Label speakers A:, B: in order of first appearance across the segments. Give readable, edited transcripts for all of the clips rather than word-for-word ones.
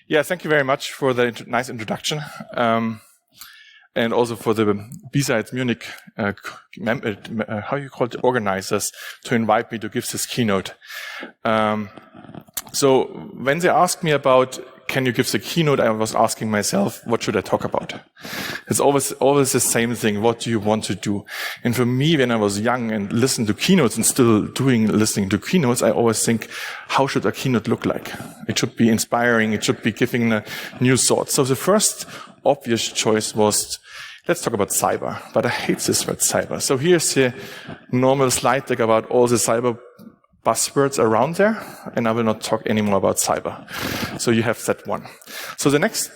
A: Yeah, thank you very much for the nice introduction. And also for the BSides Munich, how you call it, organizers, to invite me to give this keynote. So when they asked me about, can you give the keynote, I was asking myself, what should I talk about? It's always the same thing. What do you want to do? And for me, when I was young and listened to keynotes and still listening to keynotes, I always think, how should a keynote look like? It should be inspiring. It should be giving a new thought. So the first obvious choice was, let's talk about cyber. But I hate this word cyber. So here's the normal slide deck about all the cyber buzzwords around there, and I will not talk anymore about cyber. So you have that one. So the next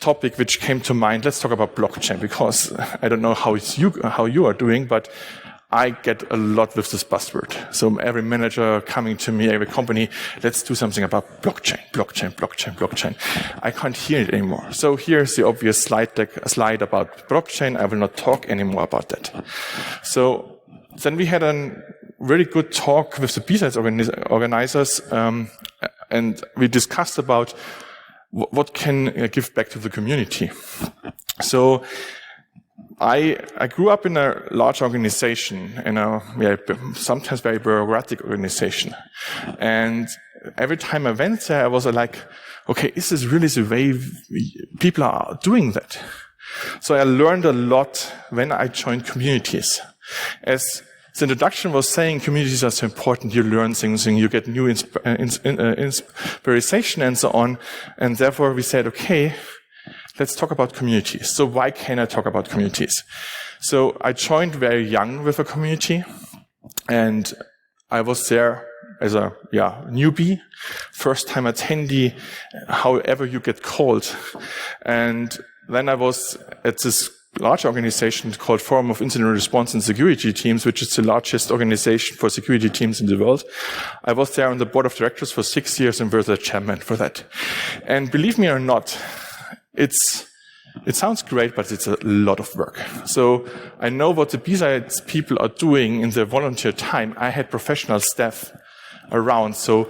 A: topic which came to mind, let's talk about blockchain, because I don't know how you are doing, but I get a lot with this buzzword. So every manager coming to me, every company, let's do something about blockchain. I can't hear it anymore. So here's the obvious slide deck, a slide about blockchain. I will not talk anymore about that. So then we had a really good talk with the BSides organizers, and we discussed about what can give back to the community. So I grew up in a large organization, in a sometimes very bureaucratic organization. And every time I went there, I was like, okay, is this really the way people are doing that? So I learned a lot when I joined communities. As the introduction was saying, communities are so important. You learn things and you get new inspiration and so on. And therefore we said, okay, let's talk about communities. So why can I talk about communities? So I joined very young with a community, and I was there as a newbie, first time attendee, however you get called. And then I was at this large organization called Forum of Incident Response and Security Teams, which is the largest organization for security teams in the world. I was there on the board of directors for 6 years and was the chairman for that. And believe me or not, it sounds great, but it's a lot of work. So I know what the BSides people are doing in their volunteer time. I had professional staff around, so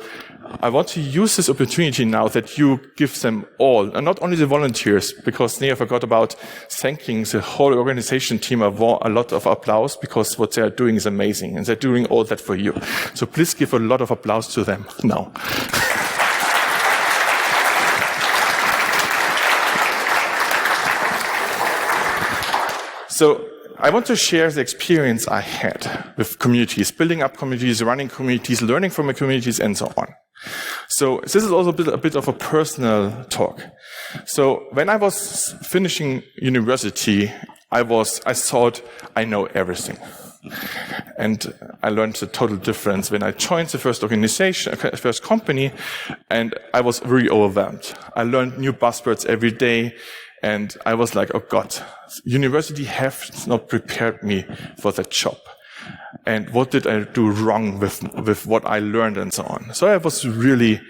A: I want to use this opportunity now that you give them all, and not only the volunteers, because Nea forgot about thanking the whole organization team a lot of applause, because what they are doing is amazing, and they're doing all that for you. So please give a lot of applause to them now. So I want to share the experience I had with communities, building up communities, running communities, learning from the communities, and so on. So this is also a bit of a personal talk. So when I was finishing university, I thought I know everything. And I learned the total difference when I joined the first company, and I was really overwhelmed. I learned new buzzwords every day. And I was like, oh God, university has not prepared me for that job. And what did I do wrong with what I learned and so on? So I was really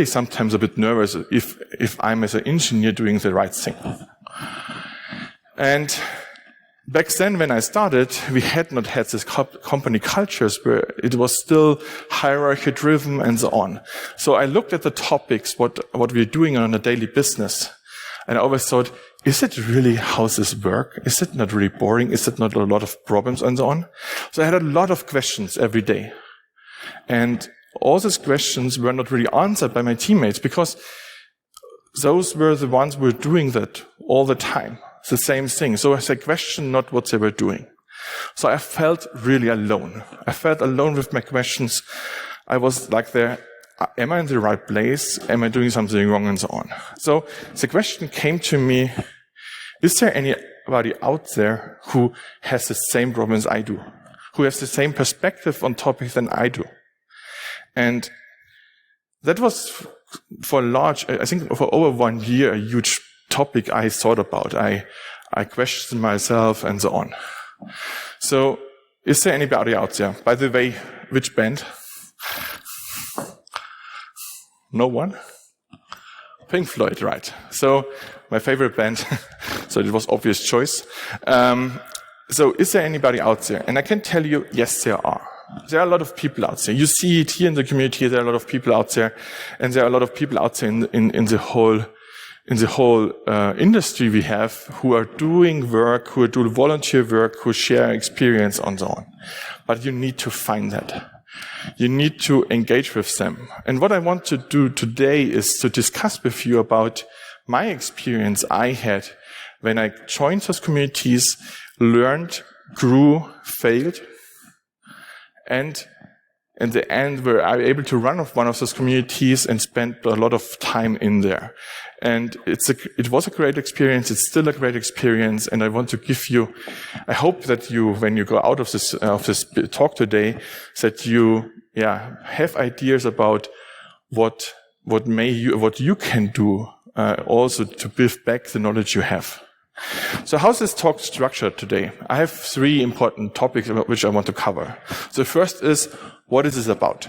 A: sometimes a bit nervous if I'm as an engineer doing the right thing. And back then when I started, we had not had this company cultures where it was still hierarchy driven and so on. So I looked at the topics, what we're doing on a daily business. And I always thought, is it really how this work? Is it not really boring? Is it not a lot of problems and so on? So I had a lot of questions every day. And all these questions were not really answered by my teammates, because those were the ones who were doing that all the time, the same thing. So I questioned not what they were doing. So I felt really alone. I felt alone with my questions. I was like am I in the right place? Am I doing something wrong? And so on. So the question came to me, is there anybody out there who has the same problems I do? Who has the same perspective on topics than I do? And that was for over 1 year, a huge topic I thought about. I questioned myself and so on. So is there anybody out there? By the way, which band? No one? Pink Floyd, right. So my favorite band, so it was obvious choice. So is there anybody out there? And I can tell you, yes, there are. there are a lot of people out there. You see it here in the community. There are a lot of people out there, and there are a lot of people out there in the whole industry we have who are doing work, who do volunteer work, who share experience and so on. But you need to find that. You need to engage with them. And what I want to do today is to discuss with you about my experience I had when I joined those communities, learned, grew, failed, and in the end were I able to run off one of those communities and spent a lot of time in there. And it was a great experience. It's still a great experience. And I want to give you, I hope that you, when you go out of this talk today, that you, have ideas about what you can do, also to build back the knowledge you have. So how's this talk structured today? I have 3 important topics which I want to cover. The first is, what is this about?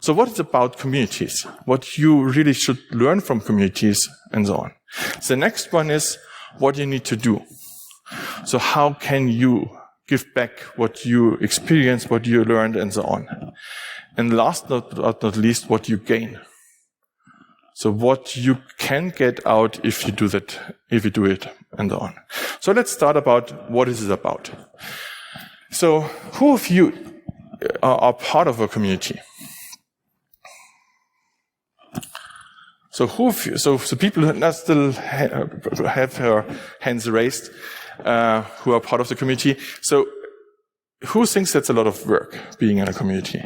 A: So what is about communities? What you really should learn from communities and so on. The next one is what you need to do. So how can you give back what you experienced, what you learned and so on. And last but not least, what you gain. So what you can get out if you do that, if you do it and so on. So let's start about what is it about. So who of you are part of a community? So the people who still have their hands raised, who are part of the community. So who thinks that's a lot of work, being in a community?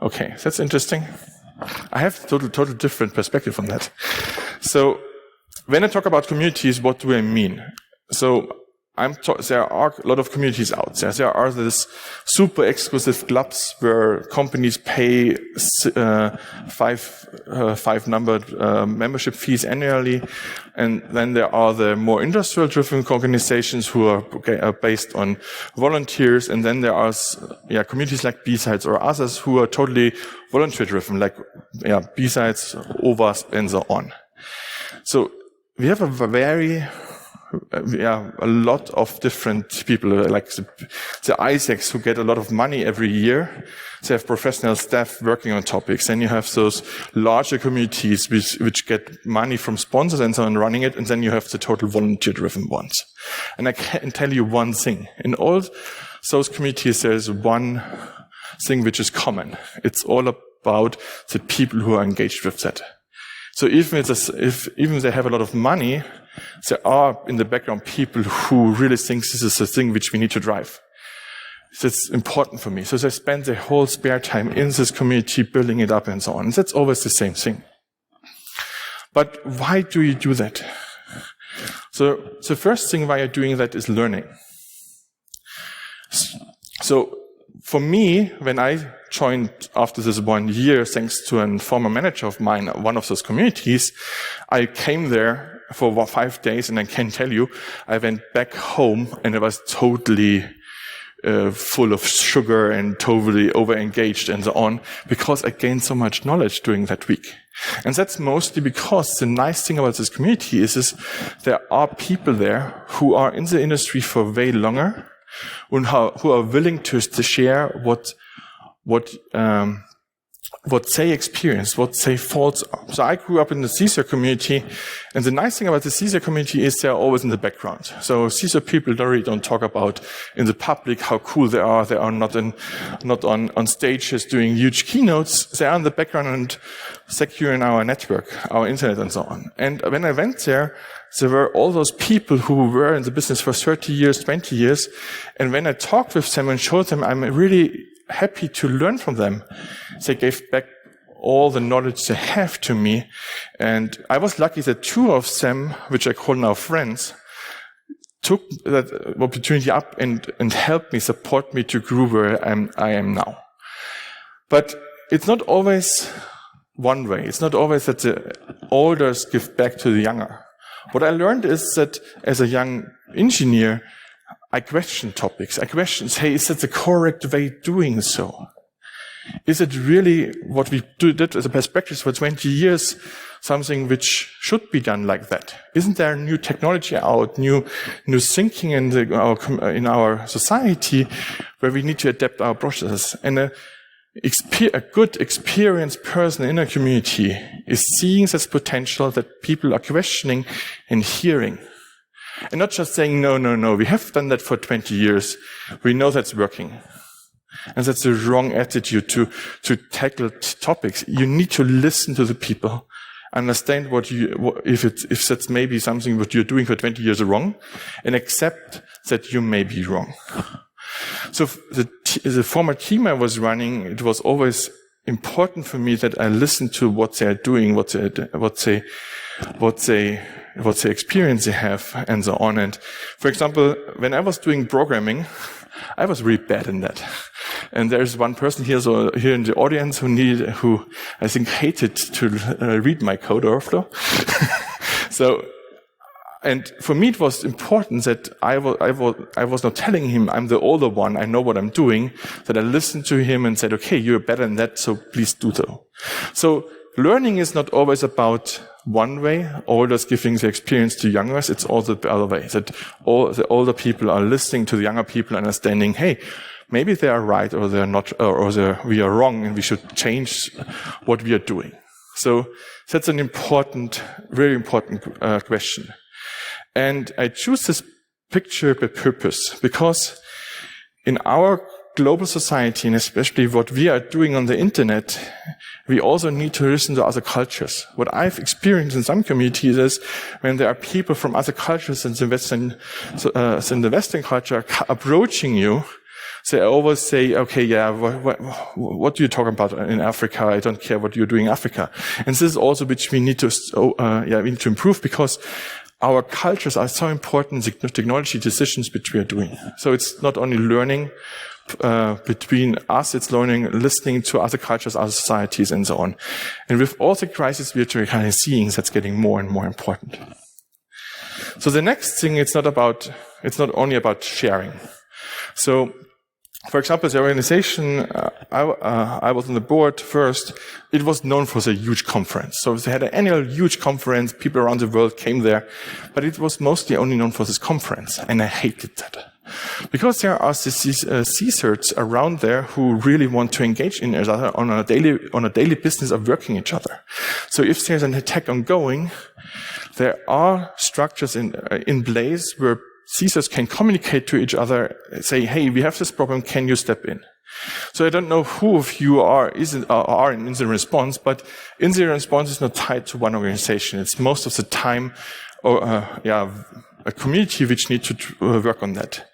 A: Okay, that's interesting. I have a total different perspective on that. So when I talk about communities, what do I mean? So there are a lot of communities out there. There are these super exclusive clubs where companies pay five-numbered membership fees annually, and then there are the more industrial-driven organizations who are based on volunteers, and then there are communities like B-Sides or others who are totally volunteer-driven, like B-Sides, OVASP, and so on. So we have a lot of different people, like the Isaacs, who get a lot of money every year. They have professional staff working on topics. Then you have those larger communities which get money from sponsors and so on running it. And then you have the total volunteer-driven ones. And I can tell you one thing. In all those communities, there is one thing which is common. It's all about the people who are engaged with that. So even they have a lot of money, there are in the background people who really think this is the thing which we need to drive. That's important for me. So they spend their whole spare time in this community, building it up and so on. That's always the same thing. But why do you do that? So the first thing why you're doing that is learning. So for me, when I joined after this 1 year, thanks to a former manager of mine, one of those communities, I came there for 5 days, and I can tell you, I went back home and I was totally full of sugar and totally over-engaged and so on, because I gained so much knowledge during that week. And that's mostly because the nice thing about this community is there are people there who are in the industry for way longer, and who are willing to share what they experience, what they thoughts are. So I grew up in the CISO community, and the nice thing about the CISO community is they're always in the background. So CISO people don't talk about in the public how cool they are. They are not on stages doing huge keynotes. They are in the background and securing our network, our internet and so on. And when I went there were all those people who were in the business for 30 years, 20 years. And when I talked with them and showed them I'm really happy to learn from them, they gave back all the knowledge they have to me. And I was lucky that 2 of them, which I call now friends, took that opportunity up and helped me, support me to grow where I am now. But it's not always one way. It's not always that the elders give back to the younger. What I learned is that as a young engineer, I question topics. I question, hey, is that the correct way of doing so? Is it really what we did as a best practice for 20 years, something which should be done like that? Isn't there new technology out, new thinking in our society where we need to adapt our processes? And a good experienced person in a community is seeing this potential that people are questioning and hearing. And not just saying, no, we have done that for 20 years. We know that's working. And that's the wrong attitude to tackle topics. You need to listen to the people, understand if that's maybe something what you're doing for 20 years wrong, and accept that you may be wrong. So the former team I was running, it was always important for me that I listen to what they are doing, what experience they have, and so on. And for example, when I was doing programming, I was really bad in that. And there's one person here in the audience who I think hated to read my code overflow. And for me, it was important that I was not telling him I'm the older one, I know what I'm doing, that I listened to him and said, okay, you're better than that, so please do so. So learning is not always about one way, olders giving the experience to youngers. It's also the other way, that all the older people are listening to the younger people, understanding, hey, maybe they are right or they're not, or we are wrong and we should change what we are doing. So that's an important, very important question. And I choose this picture by purpose because in our global society, and especially what we are doing on the internet, we also need to listen to other cultures. What I've experienced in some communities is when there are people from other cultures in the Western culture approaching you, they always say, okay, yeah, what do you talk about in Africa? I don't care what you're doing in Africa. And this is also which we need to improve because our cultures are so important in the technology decisions which we are doing. So it's not only learning between us, it's learning, listening to other cultures, other societies, and so on. And with all the crises we are kind of seeing, that's getting more and more important. So the next thing, it's not only about sharing. So, for example, the organization I was on the board first, it was known for the huge conference. So they had an annual huge conference, people around the world came there, but it was mostly only known for this conference, and I hated that. Because there are these CSERTs around there who really want to engage in each other on a daily business of working each other. So if there's an attack ongoing, there are structures in place where CSERTs can communicate to each other, say, hey, we have this problem, can you step in? So I don't know who of you are in incident response, but incident response is not tied to one organization. It's most of the time a community which needs to work on that.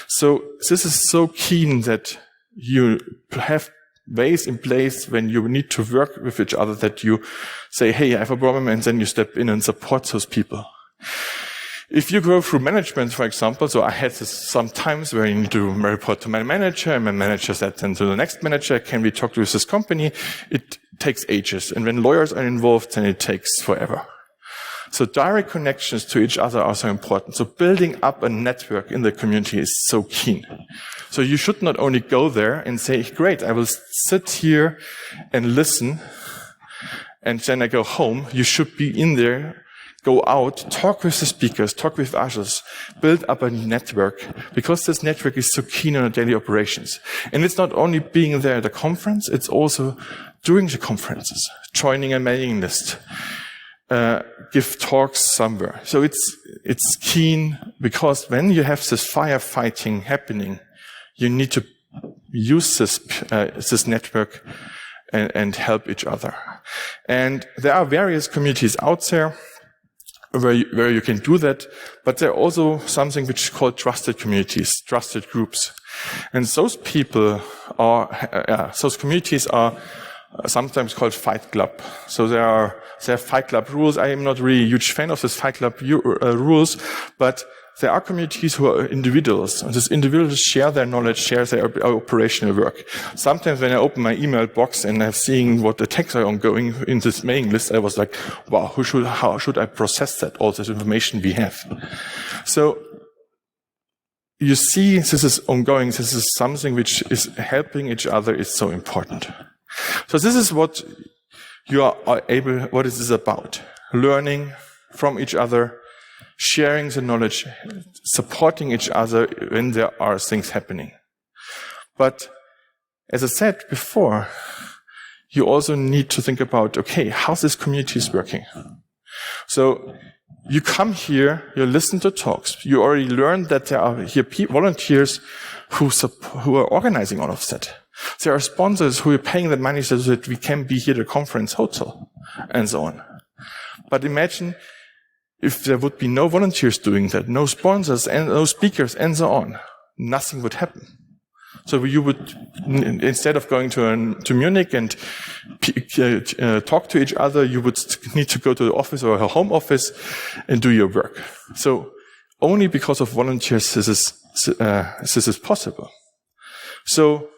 A: So this is so keen that you have ways in place when you need to work with each other that you say, hey, I have a problem, and then you step in and support those people. If you go through management, for example, so I had this sometimes where you need to report to my manager, and my manager said then to the next manager, can we talk to this company? It takes ages. And when lawyers are involved, then it takes forever. So direct connections to each other are so important. So building up a network in the community is so keen. So you should not only go there and say, great, I will sit here and listen, and then I go home. You should be in there, go out, talk with the speakers, talk with others, build up a network, because this network is so keen on the daily operations. And it's not only being there at the conference, it's also during the conferences, joining a mailing list, give talks somewhere. So it's keen, because when you have this firefighting happening, you need to use this network and help each other. And there are various communities out there where you can do that, but there are also something which is called trusted communities, trusted groups. And those those communities are sometimes called Fight Club. So there are Fight Club rules. I am not really a huge fan of this Fight Club rules, but there are communities who are individuals, and these individuals share their knowledge, share their operational work. Sometimes when I open my email box and I'm seeing what attacks are ongoing in this mailing list, I was like, wow, how should I process that, all this information we have? So you see, this is ongoing. This is something which is helping each other is so important. So this is what you are able, what is this about? Learning from each other, sharing the knowledge, supporting each other when there are things happening. But as I said before, you also need to think about, okay, how's this community is working? So you come here, you listen to talks. You already learned that there are here volunteers who are organizing all of that. There are sponsors who are paying the money so that we can be here at the conference hotel and so on. But imagine if there would be no volunteers doing that, no sponsors and no speakers and so on, nothing would happen. So you would, instead of going to Munich and talk to each other, you would need to go to the office or a home office and do your work. So only because of volunteers this is possible. So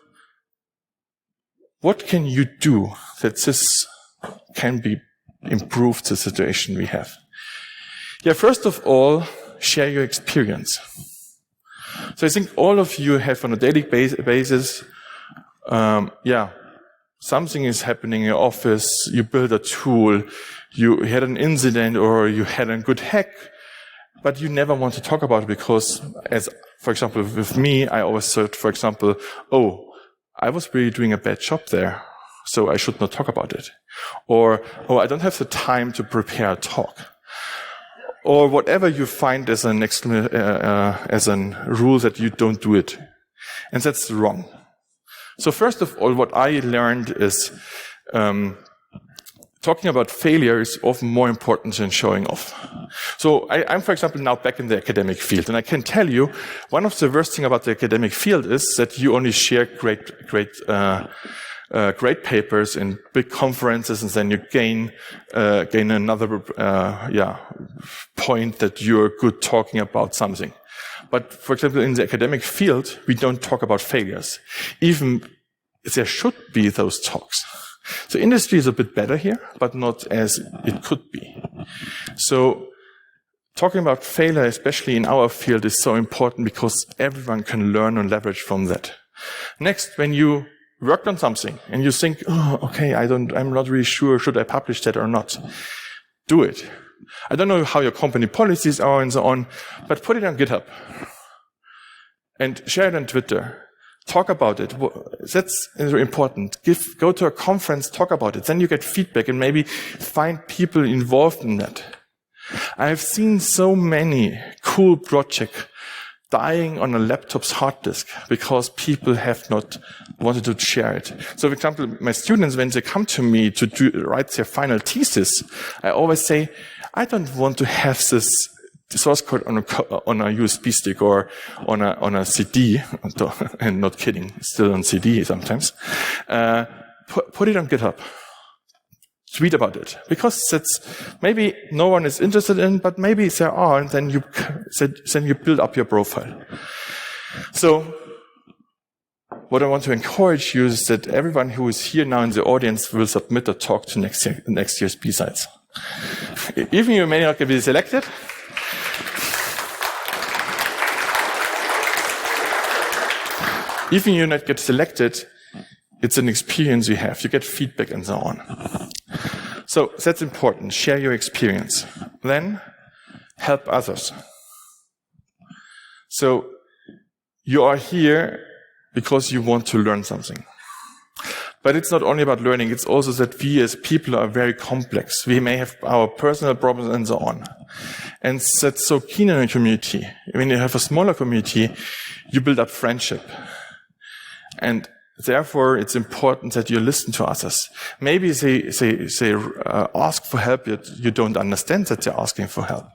A: what can you do that this can be improved, the situation we have? Yeah, first of all, share your experience. So I think all of you have on a daily basis, something is happening in your office, you build a tool, you had an incident or you had a good hack, but you never want to talk about it because, as for example, with me, I always thought, for example, I was really doing a bad job there, so I should not talk about it. Or, I don't have the time to prepare a talk. Or whatever you find as a rule that you don't do it. And that's wrong. So first of all, what I learned is talking about failure is often more important than showing off. So I'm, for example, now back in the academic field. And I can tell you, one of the worst things about the academic field is that you only share great papers in big conferences, and then you gain another point that you're good talking about something. But for example, in the academic field, we don't talk about failures. Even there should be those talks. The industry is a bit better here, but not as it could be. So talking about failure, especially in our field, is so important because everyone can learn and leverage from that. Next, when you worked on something and you think, I'm not really sure, should I publish that or not? Do it. I don't know how your company policies are and so on, but put it on GitHub and share it on Twitter. Talk about it. That's important. Go to a conference, talk about it. Then you get feedback and maybe find people involved in that. I've seen so many cool projects dying on a laptop's hard disk because people have not wanted to share it. So, for example, my students, when they come to me to write their final thesis, I always say, I don't want to have this source code on a USB stick or on a CD, and not kidding, still on CD sometimes. Put it on GitHub. Tweet about it, because that's maybe no one is interested in, but maybe there are, and then you build up your profile. So, what I want to encourage you is that everyone who is here now in the audience will submit a talk to next year's B-Sides. Even you may not get selected. Even you not get selected, it's an experience you have. You get feedback and so on. So that's important. Share your experience. Then help others. So you are here because you want to learn something. But it's not only about learning, it's also that we as people are very complex. We may have our personal problems and so on. And that's so keen in a community. When you have a smaller community, you build up friendship. And therefore, it's important that you listen to others. Maybe they ask for help, yet you don't understand that they're asking for help.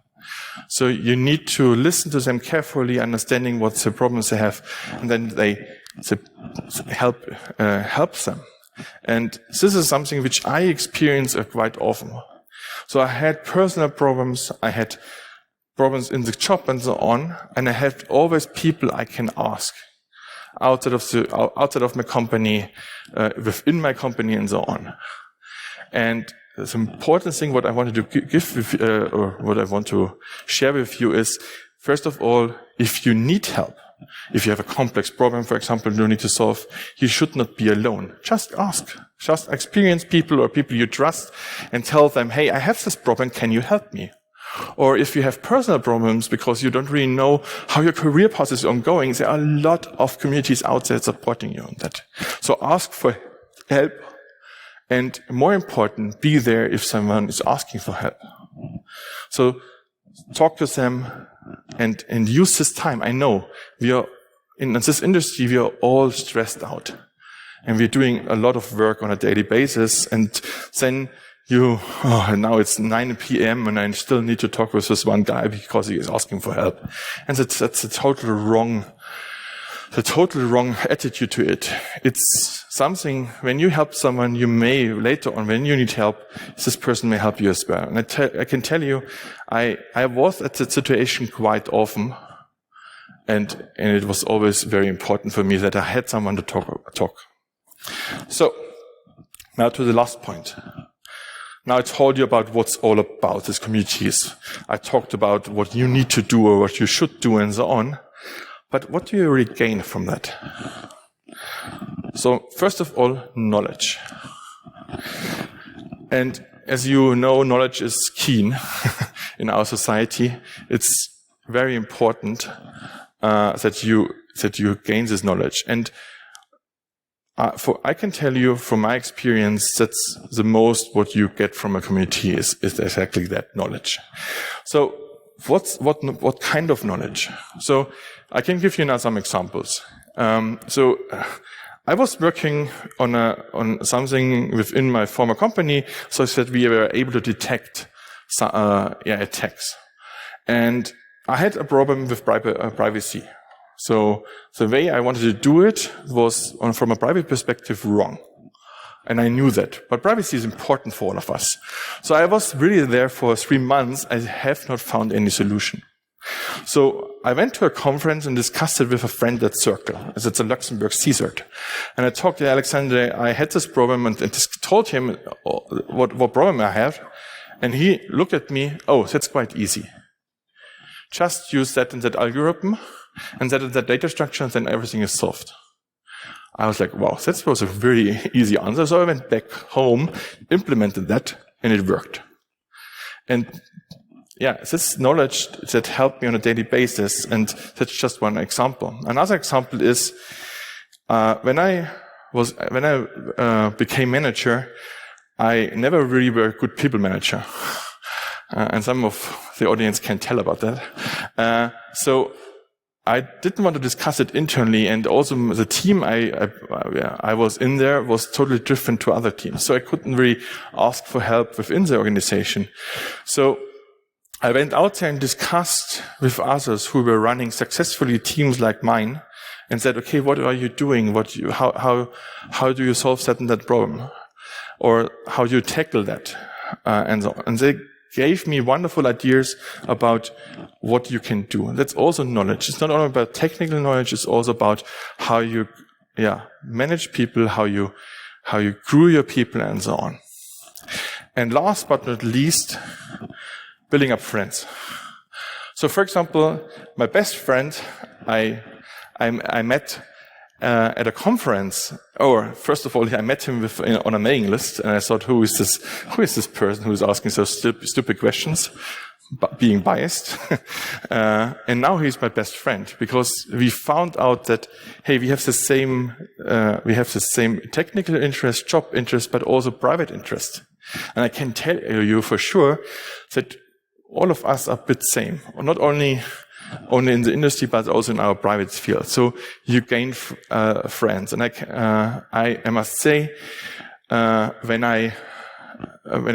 A: So you need to listen to them carefully, understanding what the problems they have, and then they help them. And this is something which I experience quite often. So I had personal problems, I had problems in the job and so on, and I had always people I can ask. Outside of my company, within my company, and so on. And the important thing, what I wanted to give with, or what I want to share with you is, first of all, if you need help, If you have a complex problem, for example, you need to solve, you should not be alone. Just ask. Just experience people or people you trust and tell them, hey, I have this problem, can you help me? Or if you have personal problems because you don't really know how your career path is ongoing, there are a lot of communities out there supporting you on that. So ask for help. And more important, be there if someone is asking for help. So talk to them and use this time. I know we are in this industry, we are all stressed out and we're doing a lot of work on a daily basis. And then now it's 9 p.m. and I still need to talk with this one guy because he is asking for help. And that's a total wrong attitude to it. It's something, when you help someone, you may later on, when you need help, this person may help you as well. And I can tell you, I was at that situation quite often, and it was always very important for me that I had someone to talk. So, now to the last point. Now I told you about what's all about these communities. I talked about what you need to do or what you should do and so on. But what do you really gain from that? So, first of all, knowledge. And as you know, knowledge is keen in our society. It's very important that you gain this knowledge. And I can tell you from my experience, that's the most what you get from a community is exactly that knowledge. So, what kind of knowledge? So, I can give you now some examples. I was working on something within my former company, so that we were able to detect attacks. And I had a problem with privacy. So the way I wanted to do it was, from a private perspective, wrong. And I knew that. But privacy is important for all of us. So I was really there for 3 months. I have not found any solution. So I went to a conference and discussed it with a friend at Circle, as it's a Luxembourg CSERT. And I talked to Alexander, I had this problem and told him what problem I have. And he looked at me, oh, that's quite easy. Just use that in that algorithm and that in that data structure and then everything is solved. I was like, wow, that was a very easy answer. So I went back home, implemented that, and it worked. And yeah, this knowledge that helped me on a daily basis, and that's just one example. Another example is when I became manager, I never really were a good people manager, and some of the audience can tell about that. So I didn't want to discuss it internally, and also the team I was in there was totally different to other teams. So I couldn't really ask for help within the organization. So I went out there and discussed with others who were running successfully teams like mine, and said, "Okay, what are you doing? How do you solve that and that problem, or how do you tackle that?" And so on. And they gave me wonderful ideas about what you can do. And that's also knowledge. It's not only about technical knowledge, it's also about how you manage people, how you grew your people and so on. And last but not least, building up friends. So for example, my best friend I met at a conference. Or first of all, I met him on a mailing list, and I thought, who is this person who is asking so stupid questions, being biased? And now he's my best friend, because we found out that, hey, we have the same technical interest, job interest, but also private interest. And I can tell you for sure that all of us are a bit same, not only in the industry, but also in our private field. So you gain friends. And I must say, when I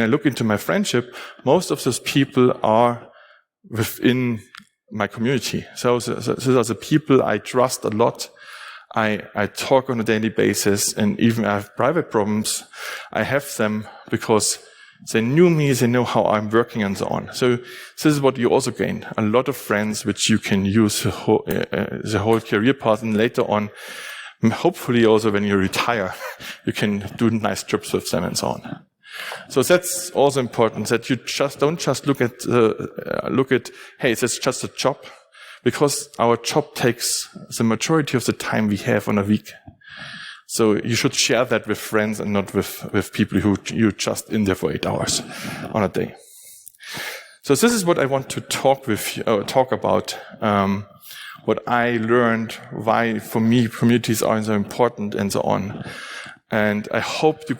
A: look into my friendship, most of those people are within my community. So these are the people I trust a lot. I talk on a daily basis, and even if I have private problems, I have them because they knew me, they know how I'm working and so on. So this is what you also gain. A lot of friends which you can use the whole career path, and later on, hopefully also when you retire, you can do nice trips with them and so on. So that's also important, that you don't just look at, hey, it's just a job, because our job takes the majority of the time we have on a week. So you should share that with friends and not with people who you're just in there for 8 hours on a day. So this is what I want to talk about, what I learned, why for me communities are so important and so on. And I hope you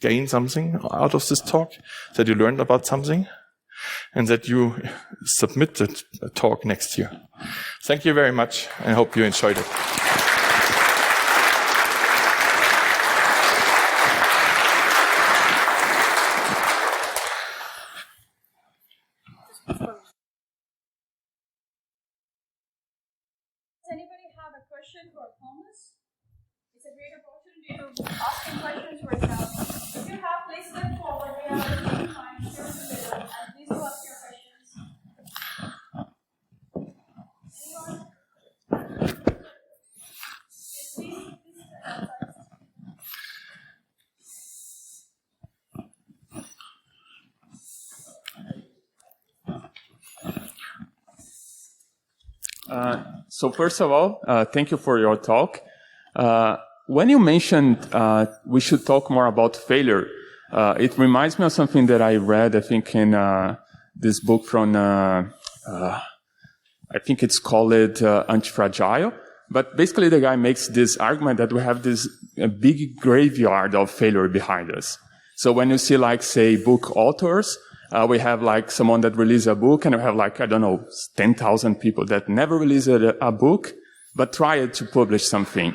A: gain something out of this talk, that you learned about something, and that you submit the talk next year. Thank you very much, and I hope you enjoyed it.
B: Does anybody have a question for Thomas? It's a great opportunity to ask him questions right now. If you have, please step forward. We have a team line here together, and please do ask your questions. Anyone? Yes, please step outside.
C: So first of all, thank you for your talk. When you mentioned we should talk more about failure, it reminds me of something that I read, I think, in this book from, I think it's called Antifragile. But basically the guy makes this argument that we have this big graveyard of failure behind us. So when you see, like, say, book authors, we have like someone that released a book, and we have like, I don't know, 10,000 people that never released a book, but tried to publish something.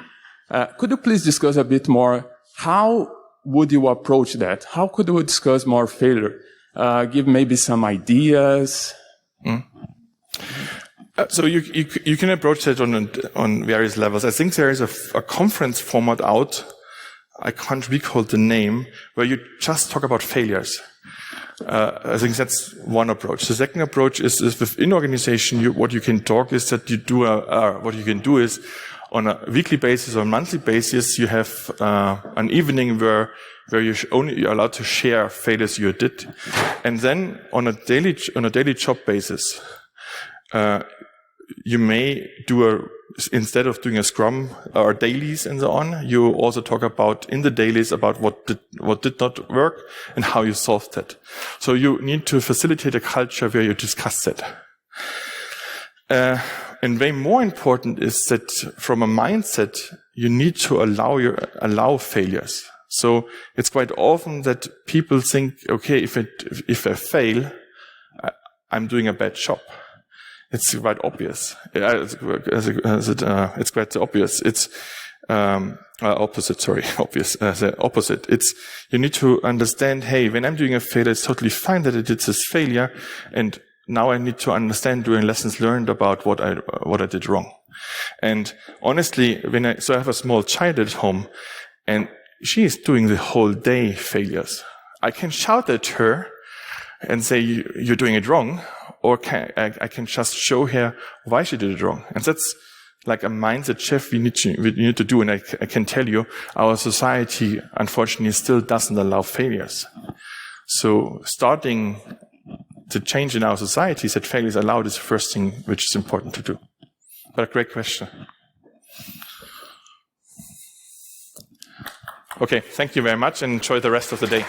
C: Could you please discuss a bit more, how would you approach that? How could we discuss more failure? Give maybe some ideas.
A: So you can approach that on various levels. I think there is a conference format out, I can't recall the name, where you just talk about failures. I think that's one approach. The second approach is within organization, what you can talk is that you do what you can do is on a weekly basis or monthly basis, you have an evening where you're allowed to share failures you did, and then on a daily job basis, you may do instead of doing a scrum or dailies and so on, you also talk about in the dailies about what did not work and how you solved it. So you need to facilitate a culture where you discuss it. And way more important is that from a mindset, you need to allow failures. So it's quite often that people think, okay, if I fail, I'm doing a bad job. It's quite obvious. It's quite obvious. It's opposite. Sorry, obvious. The opposite. It's you need to understand. Hey, when I'm doing a failure, it's totally fine that I did this failure, and now I need to understand doing lessons learned about what I did wrong. And honestly, I have a small child at home, and she is doing the whole day failures. I can shout at her and say, "You're doing it wrong." Or I can just show her why she did it wrong. And that's like a mindset shift we need to do. And I can tell you, our society, unfortunately, still doesn't allow failures. So starting to change in our society is that failure is allowed is the first thing which is important to do. But a great question. Okay, thank you very much and enjoy the rest of the day.